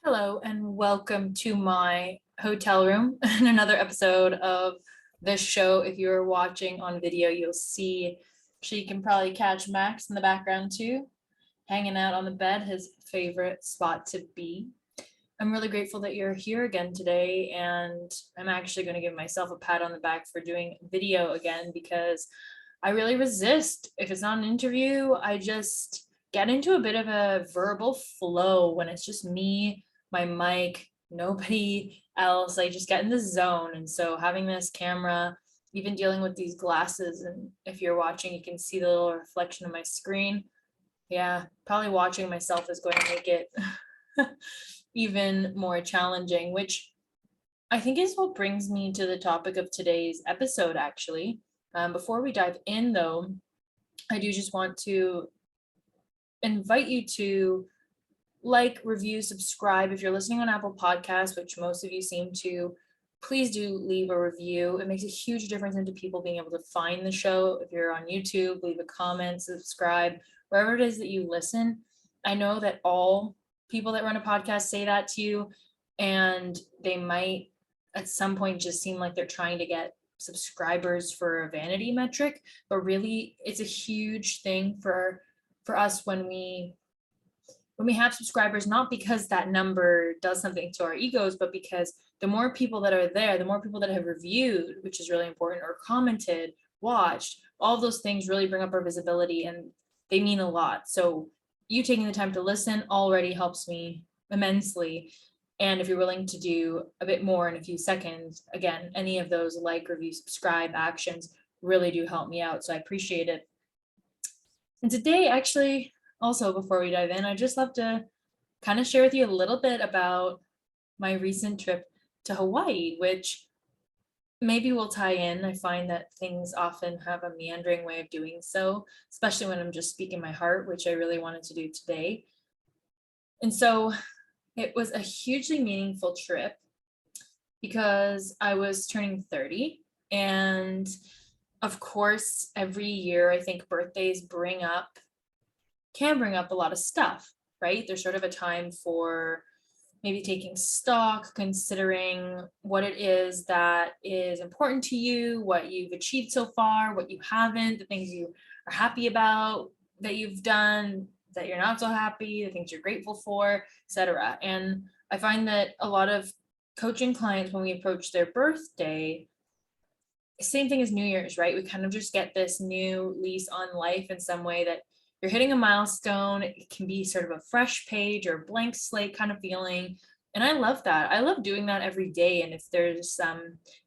Hello and welcome to my hotel room and another episode of this show. If you're watching on video, you'll see you can probably catch Max in the background too, hanging out on the bed, his favorite spot to be. I'm really grateful that you're here again today, and I'm actually going to give myself a pat on the back for doing video again because I really resist. If it's not an interview, I just get into a bit of a verbal flow when it's just me, my mic, nobody else. I just get in the zone. And so having this camera, even dealing with these glasses, and if you're watching, you can see the little reflection of my screen. Yeah, probably watching myself is going to make it even more challenging, which I think is what brings me to the topic of today's episode, actually. Before we dive in, though, I do just want to invite you to like, review, subscribe. If you're listening on Apple Podcasts, which most of you seem to, please do leave a review. It makes a huge difference into people being able to find the show. If you're on YouTube, leave a comment, subscribe, wherever it is that you listen. I know that all people that run a podcast say that to you, and they might at some point just seem like they're trying to get subscribers for a vanity metric, but really it's a huge thing for us when we have subscribers, not because that number does something to our egos, but because the more people that are there, the more people that have reviewed, which is really important, or commented, watched, all of those things really bring up our visibility, and they mean a lot. So you taking the time to listen already helps me immensely. And if you're willing to do a bit more in a few seconds, again, any of those like, review, subscribe actions really do help me out. So I appreciate it. And today, actually, also before we dive in, I'd just love to kind of share with you a little bit about my recent trip to Hawaii, which maybe will tie in. I find that things often have a meandering way of doing so, especially when I'm just speaking my heart, which I really wanted to do today. And so it was a hugely meaningful trip because I was turning 30. And of course, every year, I think birthdays can bring up a lot of stuff, right? There's sort of a time for maybe taking stock, considering what it is that is important to you, what you've achieved so far, what you haven't, the things you are happy about that you've done, that you're not so happy, the things you're grateful for, etc. And I find that a lot of coaching clients, when we approach their birthday, same thing as New Year's, right? We kind of just get this new lease on life in some way, that you're hitting a milestone. It can be sort of a fresh page or blank slate kind of feeling. And I love that. I love doing that every day. And if there's if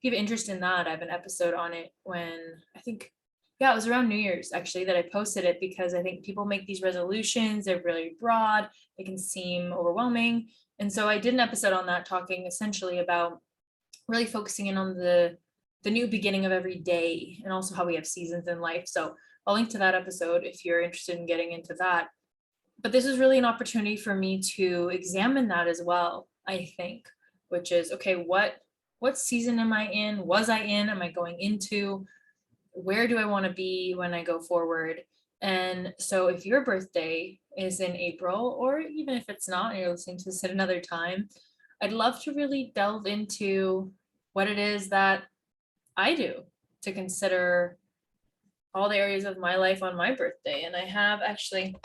you have interest in that, I have an episode on it when I think, yeah, it was around New Year's actually that I posted it, because I think people make these resolutions, they're really broad, they can seem overwhelming. And so I did an episode on that, talking essentially about really focusing in on the new beginning of every day, and also how we have seasons in life. So I'll link to that episode if you're interested in getting into that. But this is really an opportunity for me to examine that as well, I think, which is, okay, what season am I in? Was I in? Am I going into? Where do I want to be when I go forward? And so if your birthday is in April, or even if it's not, and you're listening to this at another time, I'd love to really delve into what it is that I do to consider all the areas of my life on my birthday. And I have actually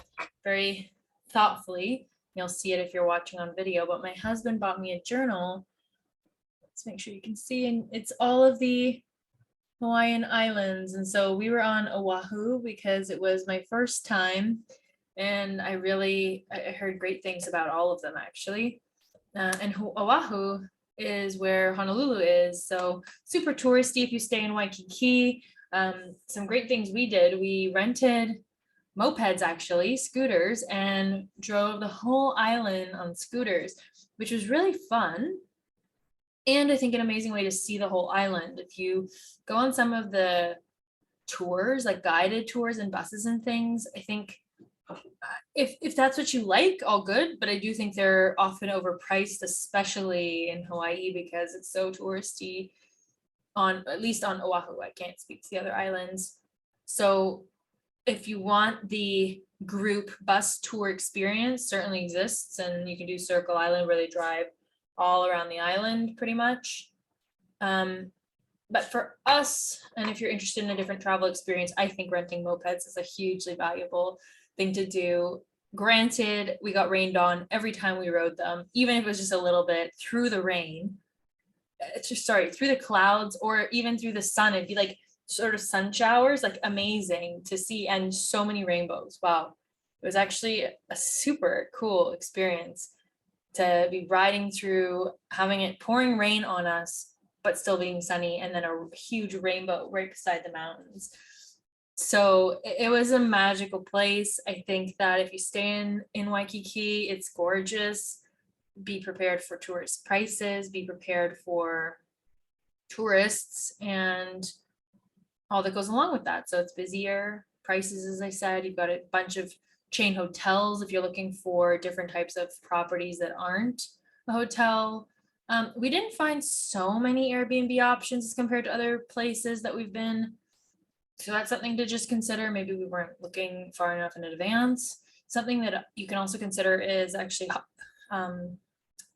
very thoughtfully, you'll see it if you're watching on video, but my husband bought me a journal. Let's make sure you can see, and it's all of the Hawaiian islands. And so we were on Oahu because it was my first time, and I heard great things about all of them actually. And Oahu is where Honolulu is, so super touristy if you stay in Waikiki. Some great things we did. We rented mopeds, actually, scooters, and drove the whole island on scooters, which was really fun. And I think an amazing way to see the whole island. If you go on some of the tours, like guided tours and buses and things, I think if that's what you like, all good. But I do think they're often overpriced, especially in Hawaii, because it's so touristy, at least on Oahu. I can't speak to the other islands. So if you want the group bus tour experience certainly exists, and you can do Circle Island where they drive all around the island pretty much. But for us, and if you're interested in a different travel experience, I think renting mopeds is a hugely valuable thing to do. Granted, we got rained on every time we rode them, even if it was just a little bit through the rain. It's just, sorry, through the clouds or even through the sun. It'd be like sort of sun showers, like amazing to see, and so many rainbows. Wow. It was actually a super cool experience to be riding through, having it pouring rain on us, but still being sunny, and then a huge rainbow right beside the mountains. So it was a magical place. I think that if you stay in Waikiki, it's gorgeous. Be prepared for tourist prices, be prepared for tourists and all that goes along with that. So it's busier, prices, as I said, you've got a bunch of chain hotels if you're looking for different types of properties that aren't a hotel. We didn't find so many Airbnb options as compared to other places that we've been. So that's something to just consider. Maybe we weren't looking far enough in advance. Something that you can also consider is actually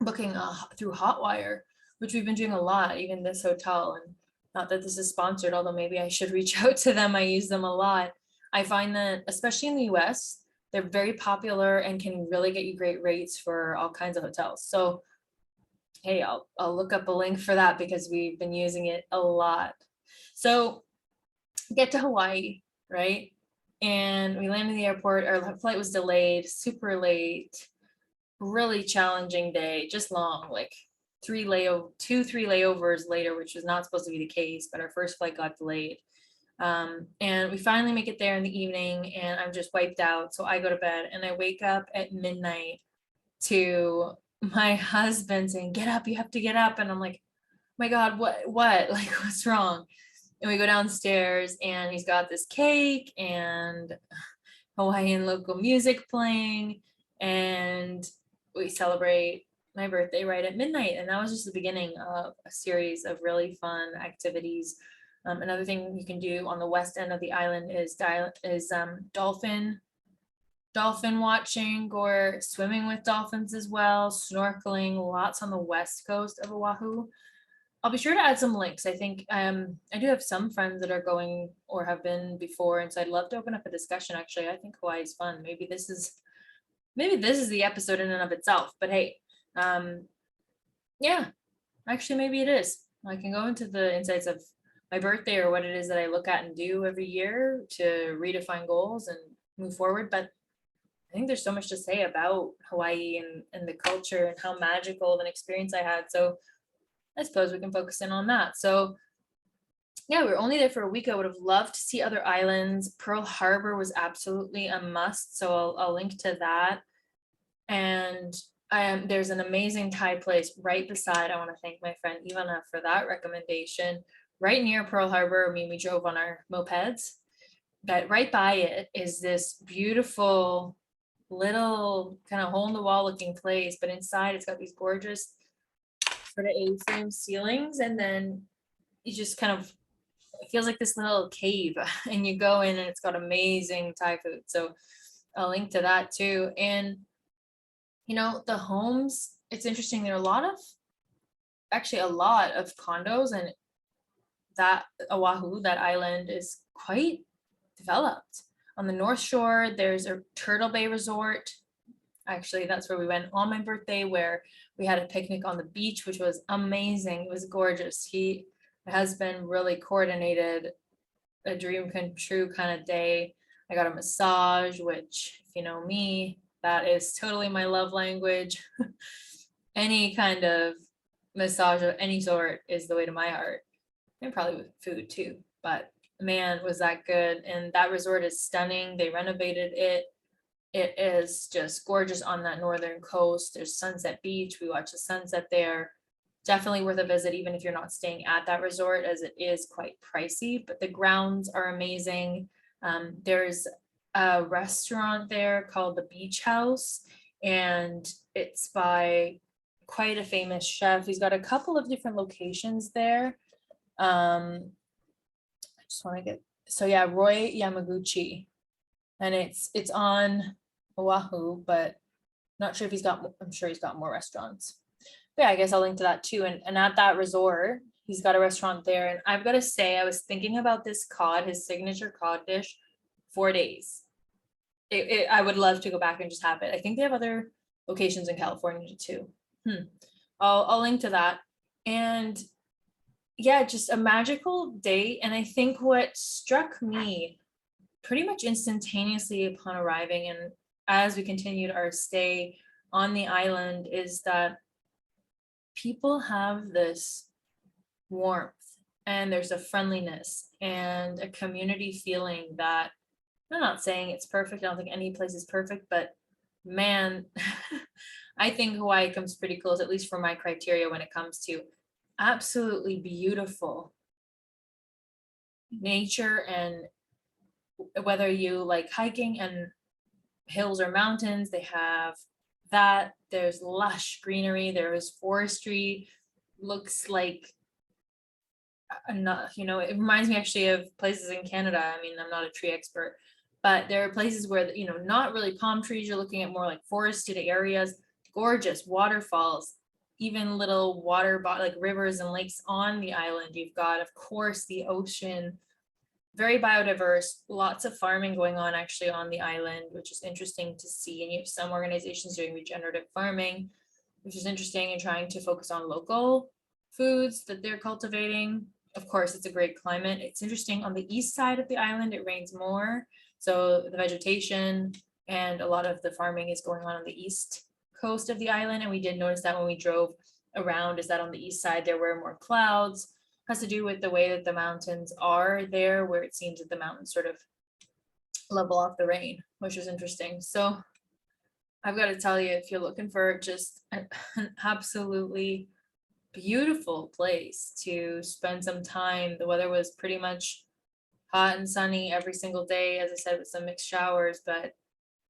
booking through Hotwire, which we've been doing a lot, even this hotel. And not that this is sponsored, although maybe I should reach out to them. I use them a lot. I find that, especially in the US, they're very popular and can really get you great rates for all kinds of hotels. So, hey, I'll look up a link for that because we've been using it a lot. So get to Hawaii, right? And we landed in the airport. Our flight was delayed, super late, really challenging day, just long, like 3 layovers later, which was not supposed to be the case, but our first flight got delayed. And we finally make it there in the evening, and I'm just wiped out. So I go to bed, and I wake up at midnight to my husband saying, "Get up, you have to get up." And I'm like, "My God, what, like, what's wrong?" And we go downstairs, and he's got this cake and Hawaiian local music playing, and we celebrate my birthday right at midnight. And that was just the beginning of a series of really fun activities. Another thing you can do on the west end of the island is dolphin watching or swimming with dolphins as well, snorkeling, lots on the west coast of Oahu. I'll be sure to add some links. I think I do have some friends that are going or have been before, and so I'd love to open up a discussion. Actually, I think Hawaii is fun. Maybe this is the episode in and of itself. But hey, yeah, actually, maybe it is. I can go into the insights of my birthday or what it is that I look at and do every year to redefine goals and move forward. But I think there's so much to say about Hawaii and the culture and how magical of an experience I had. So I suppose we can focus in on that. So yeah, we were only there for a week. I would have loved to see other islands. Pearl Harbor was absolutely a must. So I'll link to that. And there's an amazing Thai place right beside. I want to thank my friend Ivana for that recommendation. Right near Pearl Harbor, I mean, we drove on our mopeds, but right by it is this beautiful little kind of hole in the wall looking place. But inside it's got these gorgeous sort of A-frame ceilings, and then you just kind of, it feels like this little cave, and you go in and it's got amazing Thai food. So I'll link to that too. And the homes, it's interesting. There are a lot of condos, and that Oahu, that island, is quite developed. On the North Shore, there's a Turtle Bay Resort. Actually, that's where we went on my birthday, where we had a picnic on the beach, which was amazing. It was gorgeous. My husband really coordinated a dream come true kind of day. I got a massage, which, if you know me, that is totally my love language. Any kind of massage of any sort is the way to my heart, and probably with food too. But man, was that good. And that resort is stunning. They renovated it. It is just gorgeous on that northern coast. There's Sunset Beach. We watch the sunset there. Definitely worth a visit, even if you're not staying at that resort, as it is quite pricey, but the grounds are amazing. There's a restaurant there called the Beach House, and it's by quite a famous chef. He's got a couple of different locations there. I just want to Roy Yamaguchi. and it's on Oahu, but not sure if I'm sure he's got more restaurants. But yeah, I guess I'll link to that too. And at that resort, he's got a restaurant there. And I've got to say, I was thinking about this cod, his signature cod dish, 4 days. I would love to go back and just have it. I think they have other locations in California too. I'll link to that. And yeah, just a magical day. And I think what struck me pretty much instantaneously upon arriving and as we continued our stay on the island is that people have this warmth and there's a friendliness and a community feeling that I'm not saying it's perfect. I don't think any place is perfect, but man, I think Hawaii comes pretty close, at least for my criteria when it comes to absolutely beautiful nature. And whether you like hiking and hills or mountains, they have that. There's lush greenery, there is forestry, looks like it reminds me actually of places in Canada. I mean, I'm not a tree expert, but there are places where, not really palm trees, you're looking at more like forested areas, gorgeous waterfalls, even little like rivers and lakes on the island. You've got, of course, the ocean, very biodiverse, lots of farming going on actually on the island, which is interesting to see. And you have some organizations doing regenerative farming, which is interesting, and trying to focus on local foods that they're cultivating. Of course, it's a great climate. It's interesting on the east side of the island, it rains more. So the vegetation and a lot of the farming is going on the east coast of the island. And we did notice that when we drove around, is that on the east side, there were more clouds. Has to do with the way that the mountains are there, where it seems that the mountains sort of level off the rain, which is interesting. So I've got to tell you, if you're looking for just an absolutely beautiful place to spend some time, the weather was pretty much hot and sunny every single day, as I said, with some mixed showers, but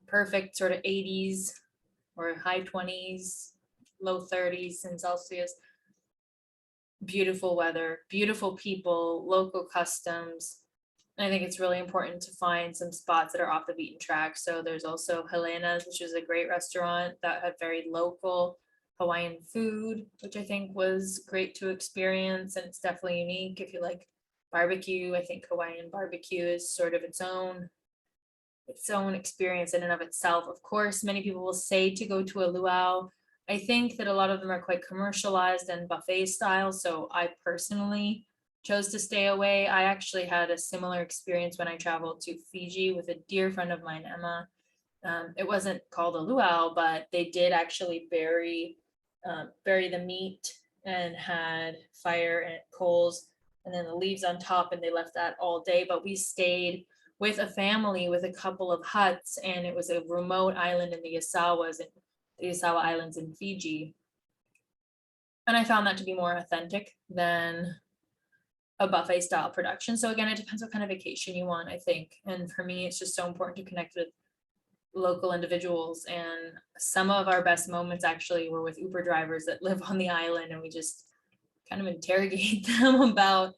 perfect sort of 80s or high 20s, low 30s in Celsius. Beautiful weather, beautiful people, local customs. And I think it's really important to find some spots that are off the beaten track. So there's also Helena's, which is a great restaurant that had very local Hawaiian food, which I think was great to experience. And it's definitely unique if you like barbecue. I think Hawaiian barbecue is sort of its own experience in and of itself. Of course, many people will say to go to a luau. I think that a lot of them are quite commercialized and buffet style. So I personally chose to stay away. I actually had a similar experience when I traveled to Fiji with a dear friend of mine, Emma. It wasn't called a luau, but they did actually bury the meat and had fire and coals and then the leaves on top, and they left that all day. But we stayed with a family with a couple of huts, and it was a remote island in the Isawa Islands in Fiji. And I found that to be more authentic than a buffet style production. So again, it depends what kind of vacation you want, I think. And for me, it's just so important to connect with local individuals. And some of our best moments actually were with Uber drivers that live on the island, and we just kind of interrogate them about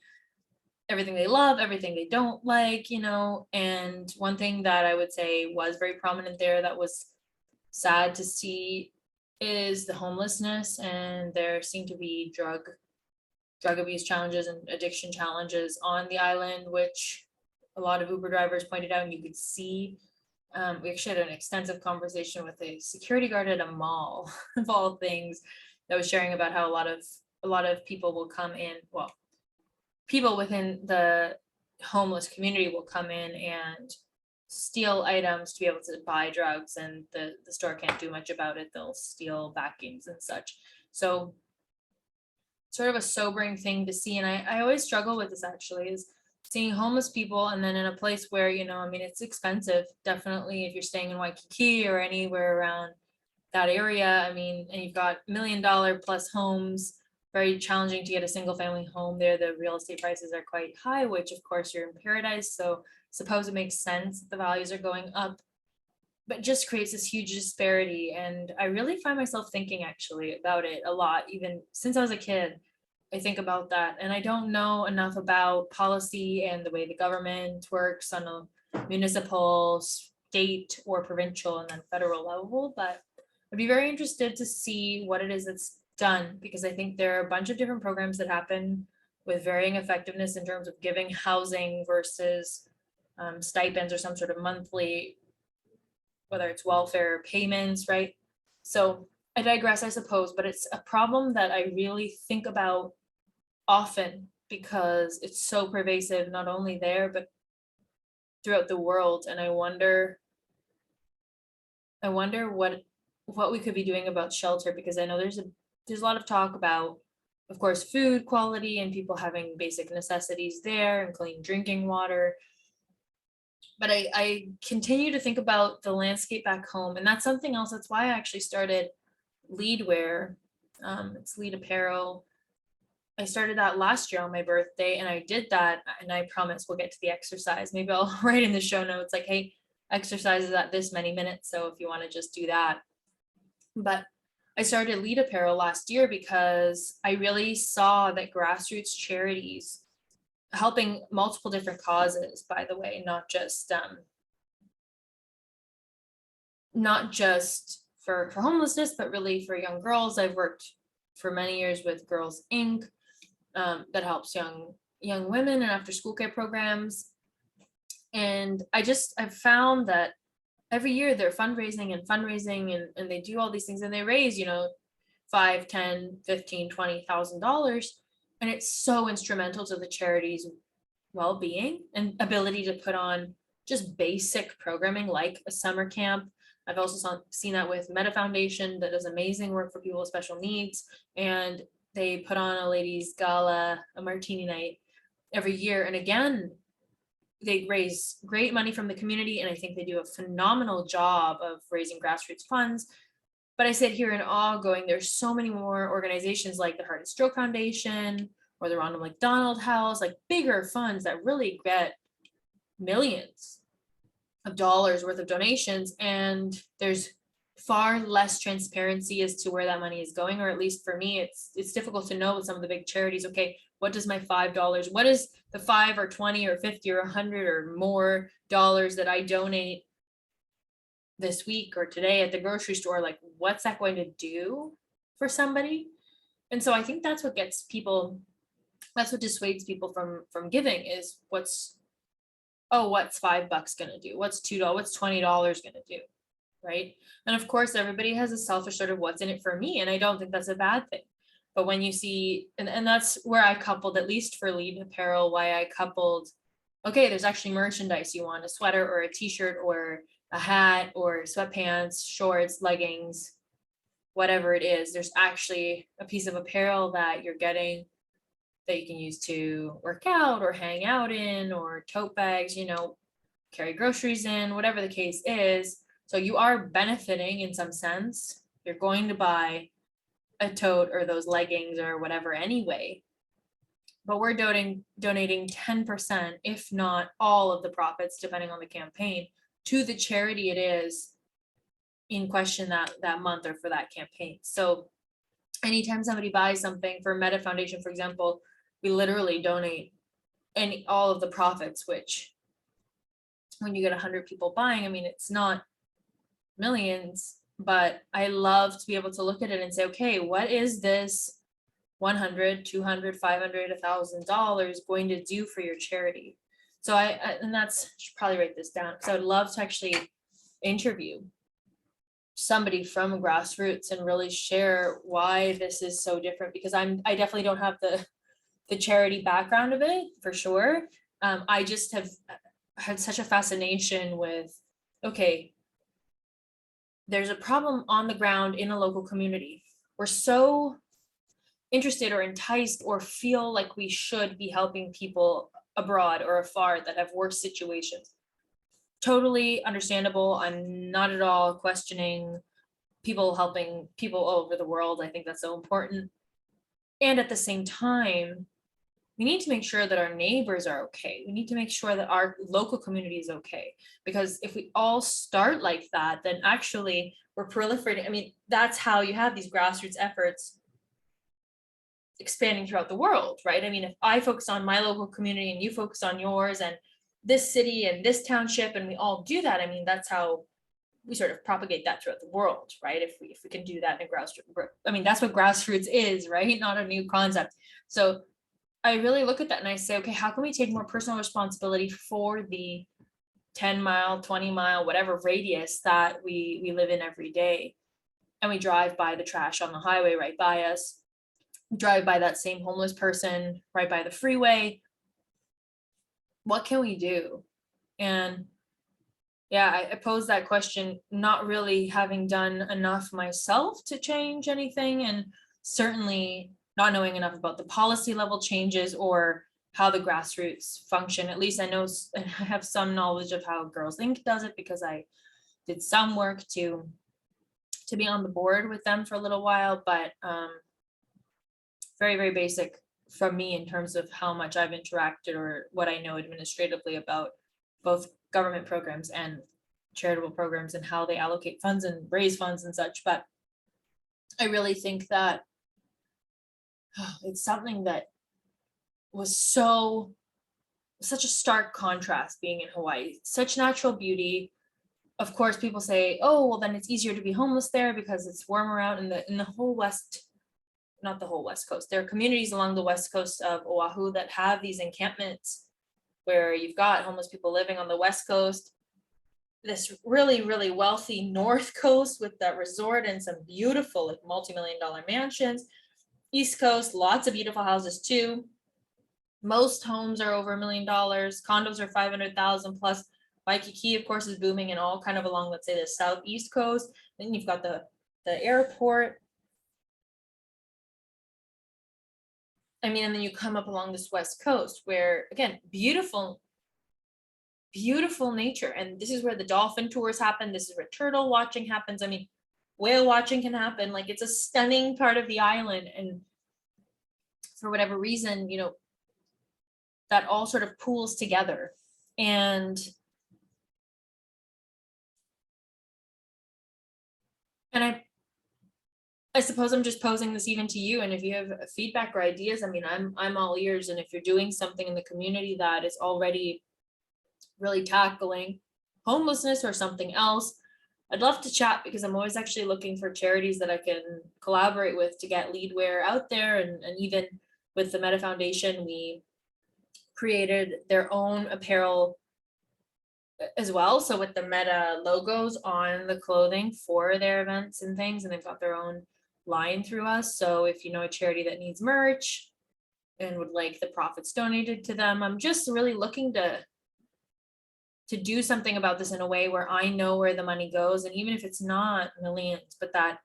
everything they love, everything they don't like, And one thing that I would say was very prominent there that was sad to see is the homelessness, and there seem to be drug abuse challenges and addiction challenges on the island, which a lot of Uber drivers pointed out, and you could see. We actually had an extensive conversation with a security guard at a mall, of all things, that was sharing about how a lot of people will come in. Well, people within the homeless community will come in and steal items to be able to buy drugs, and the store can't do much about it. They'll steal vacuums and such. So sort of a sobering thing to see. And I always struggle with this actually, is seeing homeless people and then in a place where, it's expensive, definitely if you're staying in Waikiki or anywhere around that area. And you've got $1 million plus homes, very challenging to get a single family home there. The real estate prices are quite high, which of course you're in paradise. So suppose it makes sense that the values are going up, but just creates this huge disparity. And I really find myself thinking actually about it a lot, even since I was a kid. I think about that, and I don't know enough about policy and the way the government works on a municipal, state or provincial and then federal level, but I'd be very interested to see what it is that's done, because I think there are a bunch of different programs that happen with varying effectiveness in terms of giving housing versus stipends or some sort of monthly, whether it's welfare payments, right? So I digress, I suppose, but it's a problem that I really think about often because it's so pervasive, not only there, but throughout the world. And I wonder what we could be doing about shelter, because I know there's a lot of talk about, of course, food quality and people having basic necessities there and clean drinking water. But I continue to think about the landscape back home, and that's something else. That's why I actually started Lead Wear. It's Lead Apparel. I started that last year on my birthday, and I did that, and I promise we'll get to the exercise. Maybe I'll write in the show notes like, hey, exercise is at this many minutes, so if you want to just do that. But I started Lead Apparel last year because I really saw that grassroots charities helping multiple different causes, by the way, not just for homelessness, but really for young girls. I've worked for many years with Girls Inc. That helps young women and after school care programs. And I've found that every year they're fundraising and they do all these things and they raise, $5, $10, $15, $20,000. And it's so instrumental to the charity's well-being and ability to put on just basic programming like a summer camp. I've also seen that with Meta Foundation that does amazing work for people with special needs. And they put on a ladies' gala, a martini night every year. And again, they raise great money from the community. And I think they do a phenomenal job of raising grassroots funds. But I sit here in awe going, there's so many more organizations like the Heart and Stroke Foundation or the Ronald McDonald House, like bigger funds that really get millions of dollars worth of donations. And there's far less transparency as to where that money is going, or at least for me, it's difficult to know with some of the big charities. Okay, what does my $5, what is the 5 or 20 or 50 or 100 or more dollars that I donate this week or today at the grocery store, like what's that going to do for somebody? And so I think that's what dissuades people from giving is what's $5 gonna do, what's $2, what's $20 gonna do, right? And of course everybody has a selfish sort of what's in it for me, and I don't think that's a bad thing. But when you see, and that's where I coupled, at least for Lead Apparel, why I coupled, okay, there's actually merchandise. You want a sweater or a t-shirt or a hat or sweatpants, shorts, leggings, whatever it is, there's actually a piece of apparel that you're getting that you can use to work out or hang out in, or tote bags, carry groceries in, whatever the case is. So you are benefiting in some sense. You're going to buy a tote or those leggings or whatever anyway. But we're donating 10%, if not all of the profits, depending on the campaign, to the charity it is in question that month or for that campaign. So anytime somebody buys something for Meta Foundation, for example, we literally donate all of the profits, which when you get 100 people buying, I mean, it's not millions, but I love to be able to look at it and say, okay, what is this $100, $200, $500, $1,000 going to do for your charity? So I should probably write this down, because I would love to actually interview somebody from grassroots and really share why this is so different, because I definitely don't have the charity background of it for sure. I just have had such a fascination with, okay, there's a problem on the ground in a local community. We're so interested or enticed or feel like we should be helping people abroad or afar that have worse situations. Totally understandable. I'm not at all questioning people helping people all over the world. I think that's so important. And at the same time, we need to make sure that our neighbors are okay. We need to make sure that our local community is okay. Because if we all start like that, then actually we're proliferating. I mean, that's how you have these grassroots efforts expanding throughout the world, right? I mean, if I focus on my local community and you focus on yours, and this city and this township, and we all do that. I mean, that's how we sort of propagate that throughout the world, right? If we can do that in a grassroots, I mean, that's what grassroots is, right? Not a new concept. So I really look at that and I say, okay, how can we take more personal responsibility for the 10-mile, 20-mile, whatever radius that we live in every day? And we drive by the trash on the highway right by us, we drive by that same homeless person right by the freeway. What can we do? And yeah, I posed that question, not really having done enough myself to change anything, and certainly not knowing enough about the policy level changes or how the grassroots function. At least I know I have some knowledge of how Girls Inc. does it, because I did some work to be on the board with them for a little while, but very, very basic from me in terms of how much I've interacted or what I know administratively about both government programs and charitable programs and how they allocate funds and raise funds and such. But I really think that it's something that was such a stark contrast being in Hawaii, such natural beauty. Of course, people say, oh, well, then it's easier to be homeless there because it's warmer out in the whole West, not the whole West Coast. There are communities along the West Coast of Oahu that have these encampments where you've got homeless people living on the West Coast, this really, really wealthy North Coast with that resort and some beautiful, like multi-million-dollar mansions. East Coast, lots of beautiful houses too. Most homes are over $1 million. Condos are 500,000 plus. Waikiki, of course, is booming and all kind of along, let's say, the southeast coast. Then you've got the airport. I mean, and then you come up along this west coast where, again, beautiful nature. And this is where the dolphin tours happen. This is where turtle watching happens. I mean, whale watching can happen. Like, it's a stunning part of the island. And for whatever reason, you know, that all sort of pools together. And I suppose I'm just posing this even to you. And if you have feedback or ideas, I mean, I'm all ears. And if you're doing something in the community that is already really tackling homelessness or something else, I'd love to chat, because I'm always actually looking for charities that I can collaborate with to get lead wear out there. And even with the Meta Foundation, we created their own apparel as well. So with the Meta logos on the clothing for their events and things, and they've got their own line through us. So if you know a charity that needs merch and would like the profits donated to them, I'm just really looking to do something about this in a way where I know where the money goes. And even if it's not millions, but that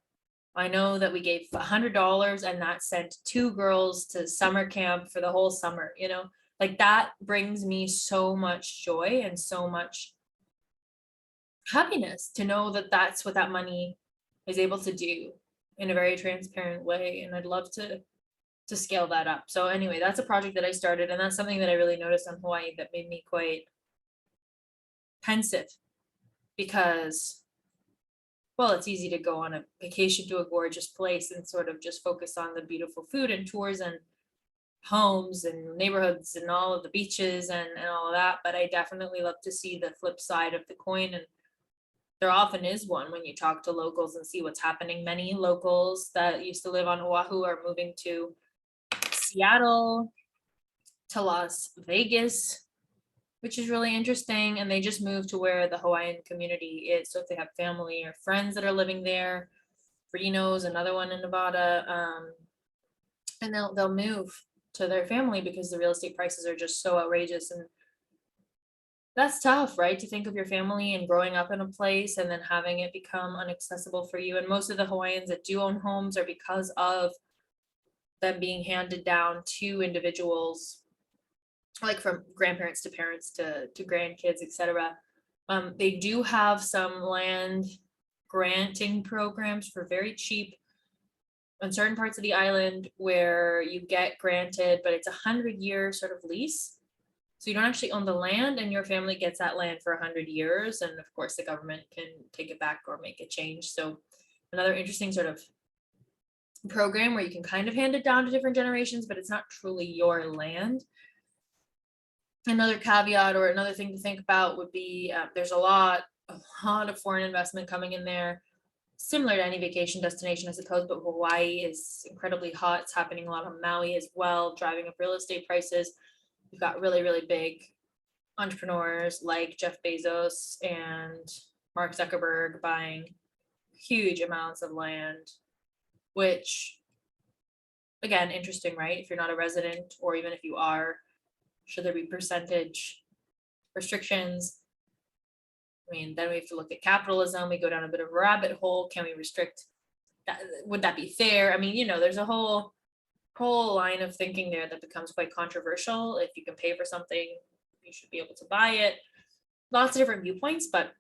I know that we gave $100 and that sent 2 girls to summer camp for the whole summer, you know, like that brings me so much joy and so much happiness to know that that's what that money is able to do in a very transparent way. And I'd love to scale that up. So anyway, that's a project that I started, and that's something that I really noticed on Hawaii that made me quite pensive, because, well, it's easy to go on a vacation to a gorgeous place and sort of just focus on the beautiful food and tours and homes and neighborhoods and all of the beaches and all of that. But I definitely love to see the flip side of the coin. And there often is one when you talk to locals and see what's happening. Many locals that used to live on Oahu are moving to Seattle, to Las Vegas, which is really interesting. And they just moved to where the Hawaiian community is. So if they have family or friends that are living there, Reno's another one in Nevada, and they'll move to their family because the real estate prices are just so outrageous. And that's tough, right? To think of your family and growing up in a place and then having it become inaccessible for you. And most of the Hawaiians that do own homes are because of them being handed down to individuals, like from grandparents to parents to grandkids, etc. They do have some land granting programs for very cheap on certain parts of the island where you get granted, but it's 100-year sort of lease. So you don't actually own the land, and your family gets that land for 100 years. And of course, the government can take it back or make a change. So another interesting sort of program where you can kind of hand it down to different generations, but it's not truly your land. another caveat or another thing to think about would be there's a lot of foreign investment coming in there, similar to any vacation destination, I suppose, but Hawaii is incredibly hot. It's happening a lot on Maui as well, driving up real estate prices. We've got really, really big entrepreneurs like Jeff Bezos and Mark Zuckerberg buying huge amounts of land, which, again, interesting, right? If you're not a resident, or even if you are, should there be percentage restrictions? I mean, then we have to look at capitalism. We go down a bit of a rabbit hole. Can we restrict that? Would that be fair? I mean, there's a whole line of thinking there that becomes quite controversial. If you can pay for something, you should be able to buy it. Lots of different viewpoints, but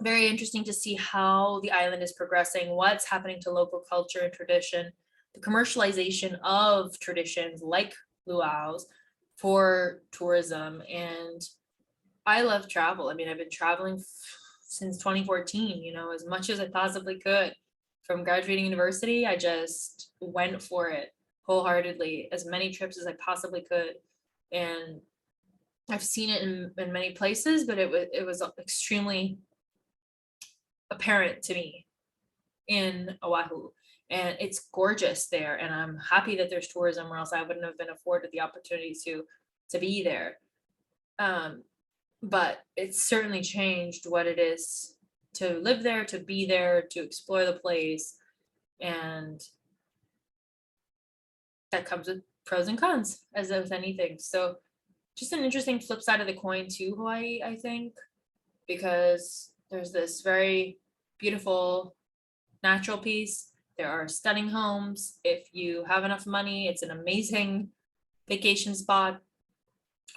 very interesting to see how the island is progressing, what's happening to local culture and tradition, the commercialization of traditions like luau's for tourism. And I love travel. I mean, I've been traveling since 2014, as much as I possibly could. From graduating university, I just went for it wholeheartedly, as many trips as I possibly could. And I've seen it in many places, but it was extremely apparent to me in Oahu. And it's gorgeous there. And I'm happy that there's tourism, or else I wouldn't have been afforded the opportunity to be there. But it's certainly changed what it is to live there, to be there, to explore the place. And that comes with pros and cons, as with anything. So just an interesting flip side of the coin to Hawaii, I think, because there's this very beautiful natural piece. There are stunning homes. If you have enough money, it's an amazing vacation spot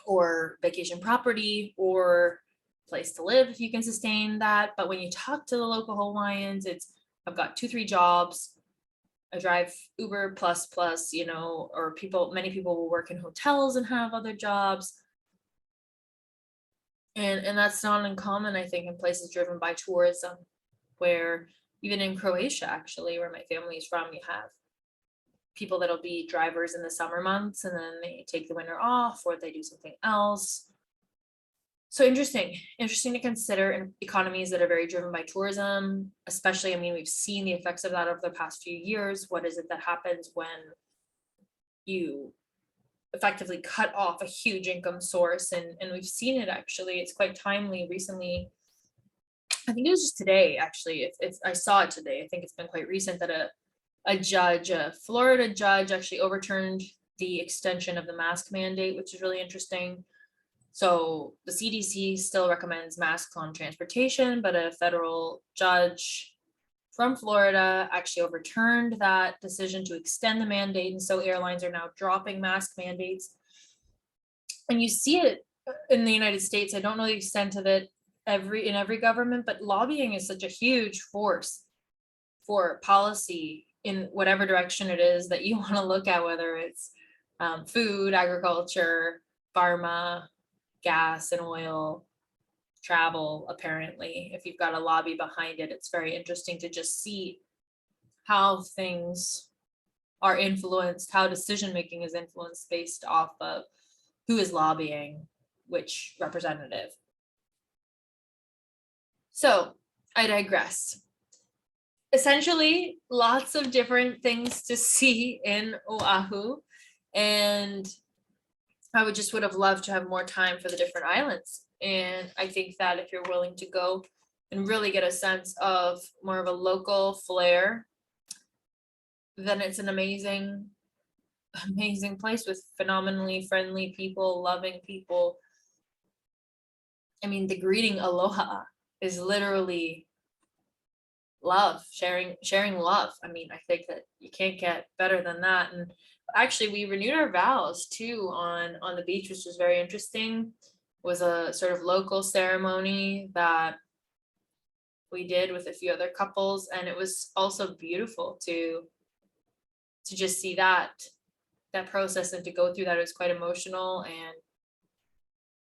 or vacation property or place to live if you can sustain that. But when you talk to the local Hawaiians, I've got 2-3 jobs. I drive Uber plus, or many people will work in hotels and have other jobs. And that's not uncommon, I think, in places driven by tourism, where even in Croatia, actually, where my family is from, you have people that'll be drivers in the summer months and then they take the winter off, or they do something else. So interesting to consider in economies that are very driven by tourism, especially, I mean, we've seen the effects of that over the past few years. What is it that happens when you effectively cut off a huge income source? And we've seen it, actually. It's quite timely recently. I think it was just today, actually. I saw it today. I think it's been quite recent that a Florida judge actually overturned the extension of the mask mandate, which is really interesting. So the CDC still recommends masks on transportation, but a federal judge from Florida actually overturned that decision to extend the mandate. And so airlines are now dropping mask mandates. And you see it in the United States. I don't know the extent of it in every government, but lobbying is such a huge force for policy in whatever direction it is that you want to look at, whether it's food, agriculture, pharma, gas and oil, travel. Apparently, if you've got a lobby behind it, it's very interesting to just see how things are influenced, how decision making is influenced based off of who is lobbying which representative. So I digress. Essentially, lots of different things to see in Oahu, and I would have loved to have more time for the different islands. And I think that if you're willing to go and really get a sense of more of a local flair, then it's an amazing place with phenomenally friendly people, loving people. I mean, the greeting aloha is literally love, sharing love. I mean, I think that you can't get better than that. And actually, we renewed our vows too on the beach, which was very interesting. It was a sort of local ceremony that we did with a few other couples, and it was also beautiful to just see that process and to go through that. It was quite emotional. And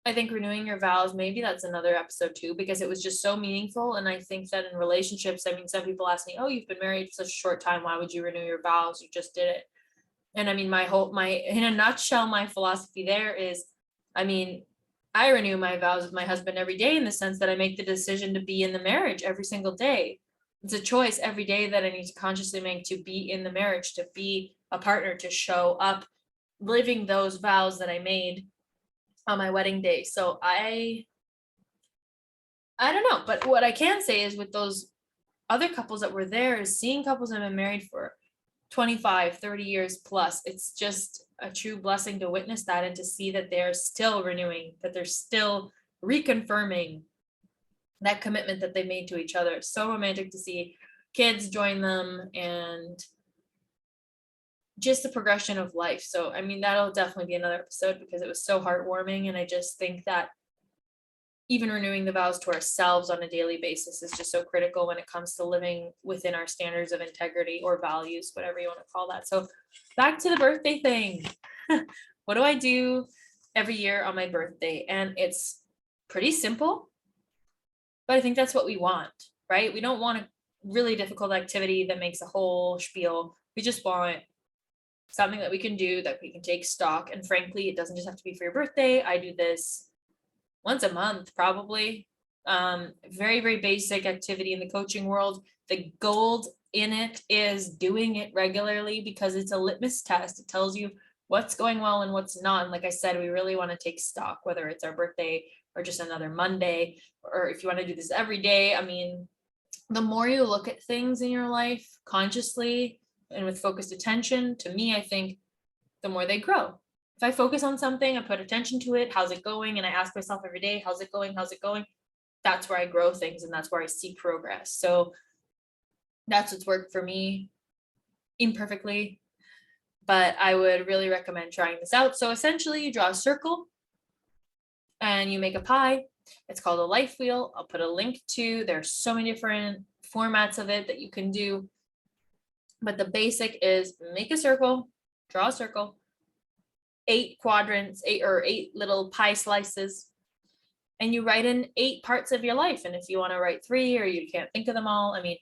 I think renewing your vows, maybe that's another episode too, because it was just so meaningful. And I think that in relationships, I mean, some people ask me, oh, you've been married for such a short time, why would you renew your vows? You just did it. And I mean, in a nutshell, my philosophy there is, I mean, I renew my vows with my husband every day, in the sense that I make the decision to be in the marriage every single day. It's a choice every day that I need to consciously make to be in the marriage, to be a partner, to show up, living those vows that I made on my wedding day. So I don't know, but what I can say is, with those other couples that were there, is seeing couples that have been married for 25, 30 years plus. It's just a true blessing to witness that, and to see that they're still renewing, that they're still reconfirming that commitment that they made to each other. It's so romantic to see kids join them, and just the progression of life. So, I mean, that'll definitely be another episode, because it was so heartwarming. And I just think that even renewing the vows to ourselves on a daily basis is just so critical when it comes to living within our standards of integrity or values, whatever you want to call that. So back to the birthday thing. What do I do every year on my birthday? And it's pretty simple, but I think that's what we want, right? We don't want a really difficult activity that makes a whole spiel. We just want something that we can do, that we can take stock. And frankly, it doesn't just have to be for your birthday. I do this once a month, probably. Very, very basic activity in the coaching world. The gold in it is doing it regularly, because it's a litmus test. It tells you what's going well and what's not. And like I said, we really want to take stock, whether it's our birthday or just another Monday, or if you want to do this every day. I mean, the more you look at things in your life consciously and with focused attention, to me, I think the more they grow. If I focus on something, I put attention to it, how's it going? And I ask myself every day, how's it going? How's it going? That's where I grow things, and that's where I see progress. So that's what's worked for me, imperfectly, but I would really recommend trying this out. So essentially, you draw a circle and you make a pie. It's called a life wheel. I'll put a link to, there's so many different formats of it that you can do. But the basic is make a circle, draw a circle, 8 quadrants, eight little pie slices, and you write in 8 parts of your life. And if you want to write 3 or you can't think of them all, I mean,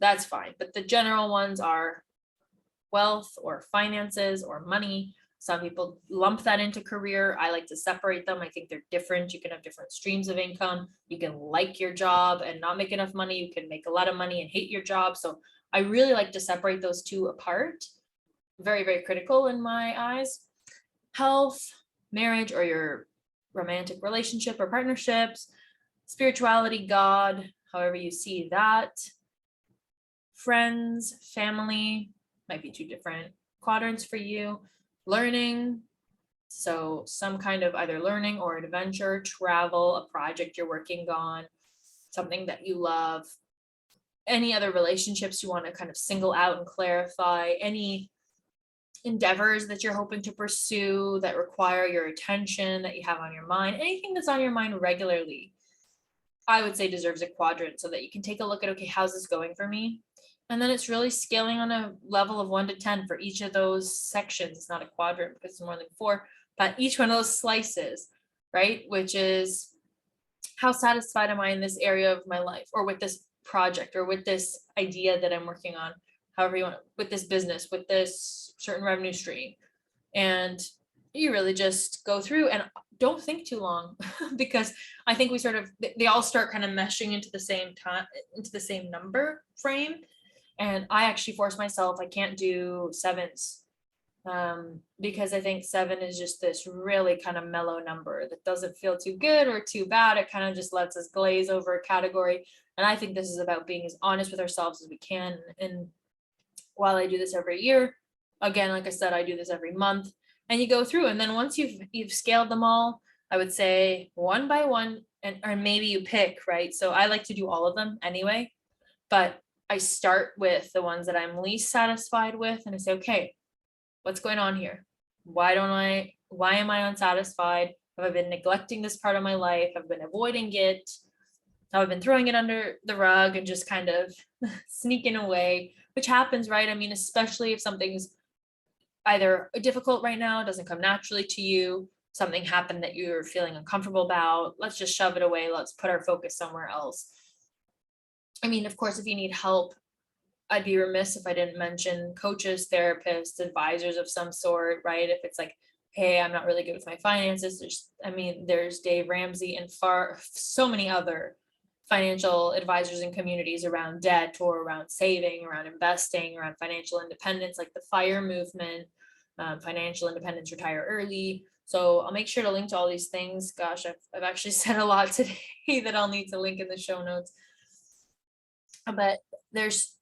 that's fine. But the general ones are wealth or finances or money. Some people lump that into career. I like to separate them. I think they're different. You can have different streams of income. You can like your job and not make enough money. You can make a lot of money and hate your job. So I really like to separate those two apart. Very, very critical in my eyes. Health, marriage, or your romantic relationship or partnerships, spirituality, God, however you see that. Friends, family, might be 2 different quadrants for you. Learning, so some kind of either learning or adventure, travel, a project you're working on, something that you love, any other relationships you want to kind of single out and clarify, any endeavors that you're hoping to pursue that require your attention, that you have on your mind, anything that's on your mind regularly, I would say deserves a quadrant, so that you can take a look at, okay, how's this going for me? And then it's really scaling on a level of 1 to 10 for each of those sections. It's not a quadrant because it's more than 4, but each one of those slices, right? Which is, how satisfied am I in this area of my life, or with this project, or with this idea that I'm working on, however you want, with this business, with this certain revenue stream. And you really just go through and don't think too long, because I think we sort of, they all start kind of meshing into the same time, into the same number frame. And I actually force myself, I can't do 7s, because I think 7 is just this really kind of mellow number that doesn't feel too good or too bad. It kind of just lets us glaze over a category. And I think this is about being as honest with ourselves as we can. And while I do this every year, again, like I said, I do this every month, and you go through. And then once you've scaled them all, I would say 1 by 1, and or maybe you pick, right? So I like to do all of them anyway, but I start with the ones that I'm least satisfied with, and I say, okay, what's going on here? Why am I unsatisfied? Have I been neglecting this part of my life? Have I been avoiding it? Have I been throwing it under the rug and just kind of sneaking away, which happens, right? I mean, especially if something's either difficult right now, doesn't come naturally to you, something happened that you're feeling uncomfortable about, let's just shove it away. Let's put our focus somewhere else. I mean, of course, if you need help, I'd be remiss if I didn't mention coaches, therapists, advisors of some sort, right? If it's like hey, I'm not really good with my finances. There's Dave Ramsey and so many other financial advisors and communities around debt or around saving, around investing, around financial independence, like the FIRE movement, financial independence, retire early. So I'll make sure to link to all these things. Gosh, I've actually said a lot today that I'll need to link in the show notes. But there's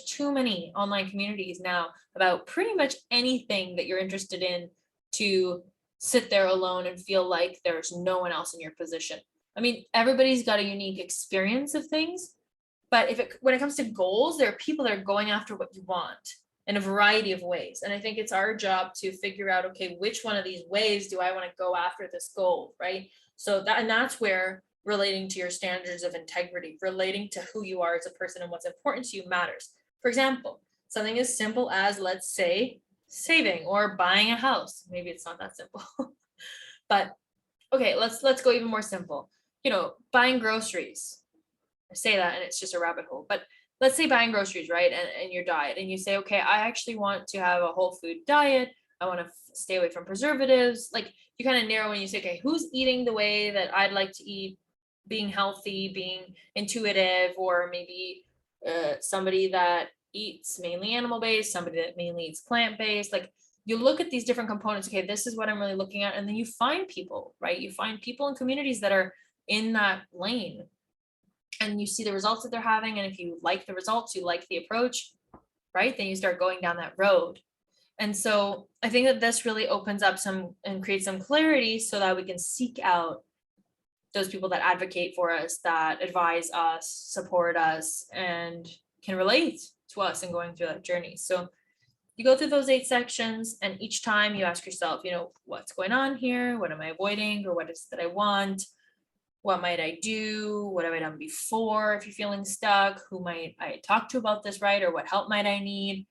too many online communities now about pretty much anything that you're interested in to sit there alone and feel like there's no one else in your position. I mean, everybody's got a unique experience of things, but when it comes to goals, there are people that are going after what you want in a variety of ways. And I think it's our job to figure out, okay, which one of these ways do I want to go after this goal, right? So that's where relating to your standards of integrity, relating to who you are as a person and what's important to you matters. For example, something as simple as, let's say, saving or buying a house. Maybe it's not that simple, but okay, let's go even more simple. Buying groceries. I say that and it's just a rabbit hole, but let's say buying groceries, right? And your diet, and you say, okay, I actually want to have a whole food diet. I want to stay away from preservatives. Like, you kind of narrow and you say, okay, who's eating the way that I'd like to eat, being healthy, being intuitive, or maybe somebody that eats mainly animal-based, somebody that mainly eats plant-based. Like, you look at these different components. Okay, this is what I'm really looking at. And then you find people, right? You find people in communities that are in that lane, and you see the results that they're having. And if you like the results, you like the approach, right? Then you start going down that road. And so I think that this really opens up some and creates some clarity so that we can seek out those people that advocate for us, that advise us, support us, and can relate to us in going through that journey. So you go through those 8 sections, and each time you ask yourself, what's going on here? What am I avoiding? Or what is it that I want? What might I do? What have I done before? If you're feeling stuck, who might I talk to about this, right? Or what help might I need?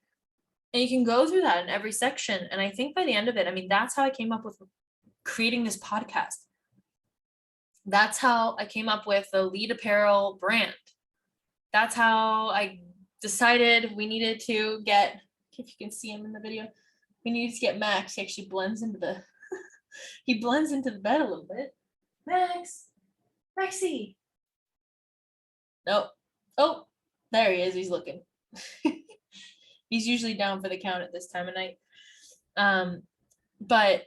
And you can go through that in every section. And I think by the end of it, that's how I came up with creating this podcast. That's how I came up with the Lead Apparel brand. That's how I decided we needed to get, if you can see him in the video, we needed to get Max. He actually blends into the, he blends into the bed a little bit. Maxie. Nope. Oh, there he is. He's looking. He's usually down for the count at this time of night. But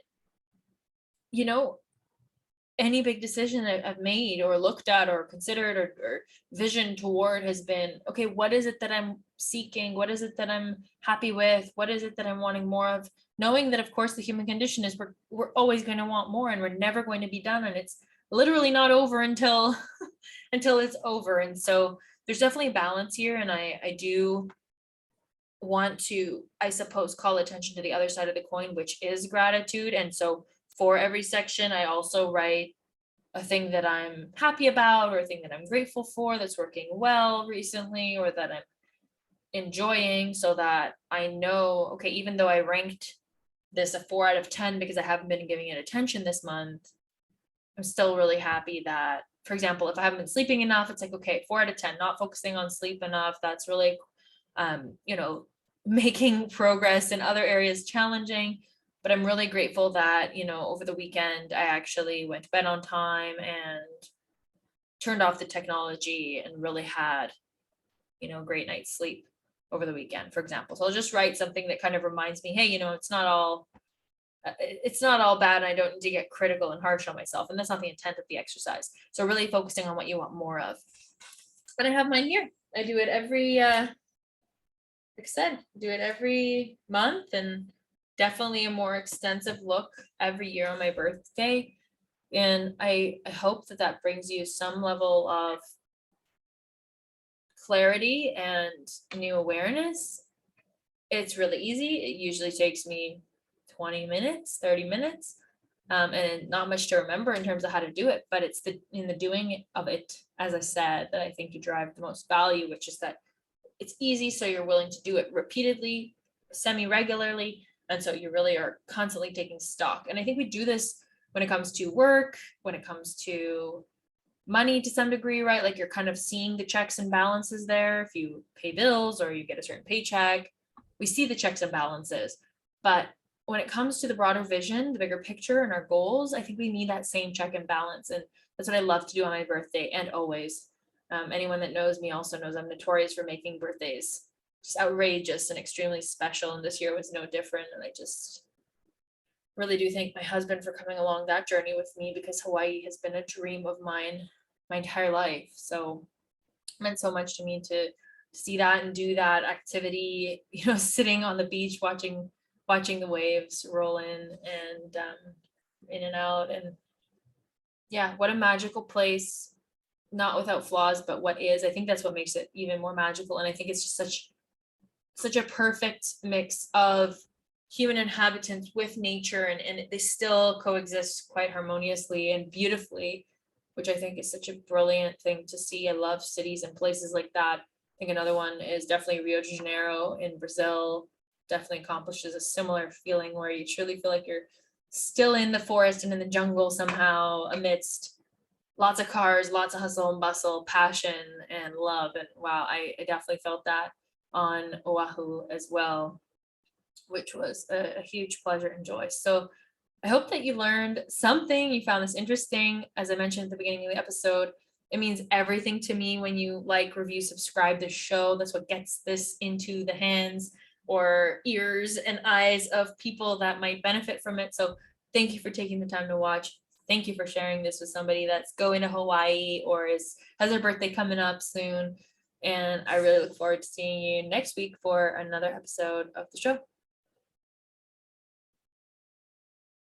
any big decision I've made or looked at or considered or vision toward has been, okay, what is it that I'm seeking? What is it that I'm happy with? What is it that I'm wanting more of? Knowing that, of course, the human condition is we're always going to want more, and we're never going to be done. And it's literally not over until it's over. And so there's definitely a balance here. And I do want to, I suppose, call attention to the other side of the coin, which is gratitude. And so for every section, I also write a thing that I'm happy about, or a thing that I'm grateful for that's working well recently, or that I'm enjoying, so that I know, okay, even though I ranked this a 4 out of 10 because I haven't been giving it attention this month, I'm still really happy that, for example, if I haven't been sleeping enough, it's like, okay, 4 out of 10, not focusing on sleep enough. That's really, making progress in other areas challenging. But I'm really grateful that, over the weekend, I actually went to bed on time and turned off the technology and really had, a great night's sleep over the weekend, for example. So I'll just write something that kind of reminds me, hey, it's not all bad, and I don't need to get critical and harsh on myself. And that's not the intent of the exercise. So really focusing on what you want more of. But I have mine here. I do it every, like I said, do it every month, and definitely a more extensive look every year on my birthday. And I hope that brings you some level of clarity and new awareness. It's really easy. It usually takes me 20 minutes, 30 minutes, and not much to remember in terms of how to do it. But it's in the doing of it, as I said, that I think you drive the most value, which is that it's easy, so you're willing to do it repeatedly, semi-regularly. And so you really are constantly taking stock. And I think we do this when it comes to work, when it comes to money to some degree, right? Like, you're kind of seeing the checks and balances there. If you pay bills or you get a certain paycheck, we see the checks and balances. But when it comes to the broader vision, the bigger picture and our goals, I think we need that same check and balance. And that's what I love to do on my birthday and always. Anyone that knows me also knows I'm notorious for making birthdays just outrageous and extremely special. And this year was no different. And I just really do thank my husband for coming along that journey with me, because Hawaii has been a dream of mine my entire life. So it meant so much to me to see that and do that activity, sitting on the beach watching the waves roll in and out. And yeah, what a magical place, not without flaws, but what is. I think that's what makes it even more magical. And I think it's just such a perfect mix of human inhabitants with nature, and they still coexist quite harmoniously and beautifully, which I think is such a brilliant thing to see. I love cities and places like that. I think another one is definitely Rio de Janeiro in Brazil. Definitely accomplishes a similar feeling where you truly feel like you're still in the forest and in the jungle somehow, amidst lots of cars, lots of hustle and bustle, passion and love. And wow, I definitely felt that on Oahu as well, which was a huge pleasure and joy. So I hope that you learned something. You found this interesting. As I mentioned at the beginning of the episode, it means everything to me when you like, review, subscribe the show. That's what gets this into the hands or ears and eyes of people that might benefit from it. So thank you for taking the time to watch. Thank you for sharing this with somebody that's going to Hawaii or has their birthday coming up soon. And I really look forward to seeing you next week for another episode of the show.